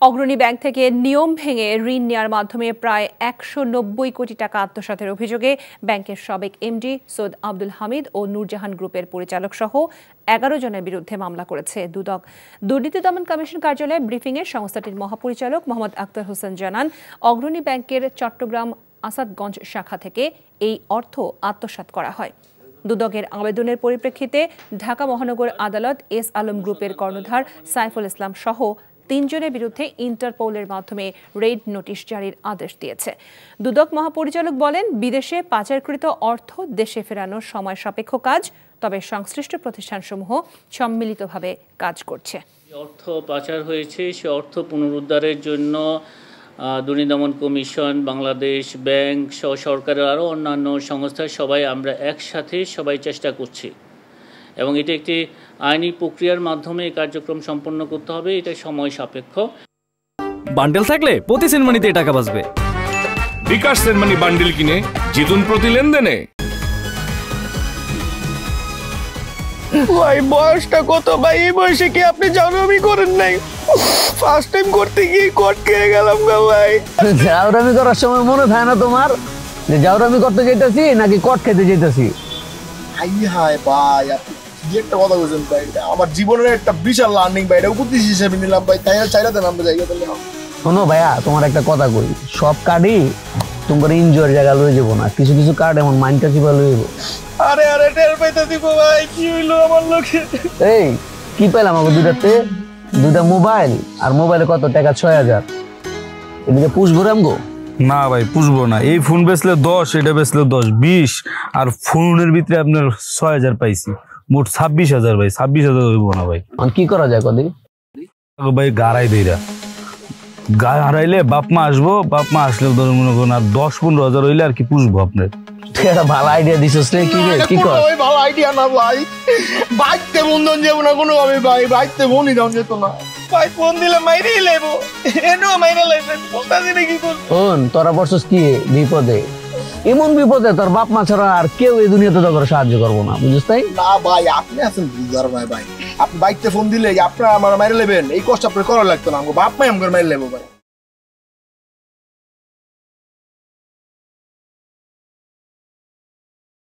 অগ্রণী ব্যাংক থেকে নিয়ম ভেঙে ঋণ নেওয়ার মাধ্যমে প্রায় ১৯০ কোটি টাকা আত্মসাতের অভিযোগে ব্যাংকের সাবেক এমডি সৈয়দ আব্দুল হামিদ ও নূরজাহান গ্রুপের পরিচালক সহ ১১ জনের বিরুদ্ধে মামলা করেছে দুদক। দুর্নীতি দমন কমিশন কার্যালয়ে ব্রিফিংয়ে সংস্থাটির মহাপরিচালক মোহাম্মদ আক্তার হোসেন জানান, অগ্রণী ব্যাংকের চট্টগ্রাম আসাদগঞ্জ শাখা থেকে এই অর্থ আত্মসাৎ করা হয়। দুদকের আবেদনের পরিপ্রেক্ষিতে ঢাকা মহানগর আদালত এস আলম গ্রুপের কর্ণধার সাইফুল ইসলাম সহ ৩ জনের বিরুদ্ধে ইন্টারপোলের মাধ্যমে রেড নোটিশ জারির আদেশ দিয়েছে। দুদক মহাপরিচালক বলেন, বিদেশে পাচারকৃত অর্থ দেশে ফেরানোর সময় সাপেক্ষ কাজ, তবে সংশ্লিষ্ট প্রতিষ্ঠানসমূহ সম্মিলিতভাবে কাজ করছে। অর্থ পাচার হয়েছে সে অর্থ পুনরুদ্ধারের জন্য দুর্নীতি দমন কমিশন, বাংলাদেশ ব্যাংক সহ সরকারের আরও অন্যান্য সংস্থা সবাই আমরা একসাথে সবাই চেষ্টা করছি এবং এটা একটি আইনি প্রক্রিয়ার মাধ্যমে এই কার্যক্রম সম্পন্ন করতে হবে। এটা সময় সাপেক্ষ। বান্ডেল থাকলে প্রতি সেনমানিতে টাকা বাঁচবে। বিকাশ সেনমানি বান্ডেল কিনে জিতুন প্রতি লেনদেনে। ভাই বয়সটা কত ভাই? এই বয়সে কি আপনি জাউরামি করেন নাই? ফার্স্ট টাইম করতে গিয়ে কট খেয়ে গেলাম গা ভাই। জাউরামি করার সময় মনে থাকে না তোমার যে জাউরামি করতে যেতেছি নাকি কট খেতে যেতেছি? হাই ভাই, আপনি কি একটা কথা বলছেন ভাই, আমার জীবনের একটা বিশাল লার্নিং ভাই, এটা উপদেশ হিসেবে নিলাম ভাই। তাই চাইলে দেন আমরা জায়গা দিলে। শোনো ভাইয়া, তোমার একটা কথা কই, সব কার্ডই তোমার এনজয়ের জায়গা লয়ে যাবো না, কিছু কিছু কার্ড এমন মাইন্ডটা চিপা লয়ে যাবো। আরে টের পাইতে দিব ভাই, কি হইলো আমার লোকে? এই কি পেলাম আমাকে দুইটা মোবাইল, আর মোবাইলে কত টাকা? ৬,০০০। এদিকে পুষবো রামগো? না ভাই পুষবো না। এই ফোন বেচলে ১০, এটা বেচলে ১০, ২০, আর ফোনের ভিতরে আপনার ৬,০০০ পাইছি, মোট ২৬,০০০ ভাই। ২৬,০০০ হইব না ভাই। কি করা যায় কদি ভাই? গাড়াই দেইরা গায়ে হারাইলে বাপ মা আসবো, বাপ মা আসলে ধরুন মনে করুন আর ১০-১৫,০০০ হইলে আর কি পুষবো আপনার। ভালো আইডিয়া দিছিস রে। কি কর? ভালো আইডিয়া না ভাই, বাইতে বন্ধন যাবো না কোনো ভাবে ভাই, বাইতে বনি দাম যেত না ভাই। ফোন দিলে মাইরেই লাইবো, এনো মাইরে লাইবে, বলতাছি না কি করব। ফোন তোরা বসছস কি বিপদে? এমন বিপদে তোর বাপ মা ছাড়া আর কেউ এই দুনিয়াতে তোর সাহায্য করবো না, বুঝছিস? তাই না ভাই, আপনি আছেন বুঝার ভাই। ভাই আপনি বাইতে ফোন দিলে আপনারা আমার মাইরে লেবেন, এই কষ্ট আপনার করা লাগতো না। বাপ মাই আমার মাইরে লেবো ভাই।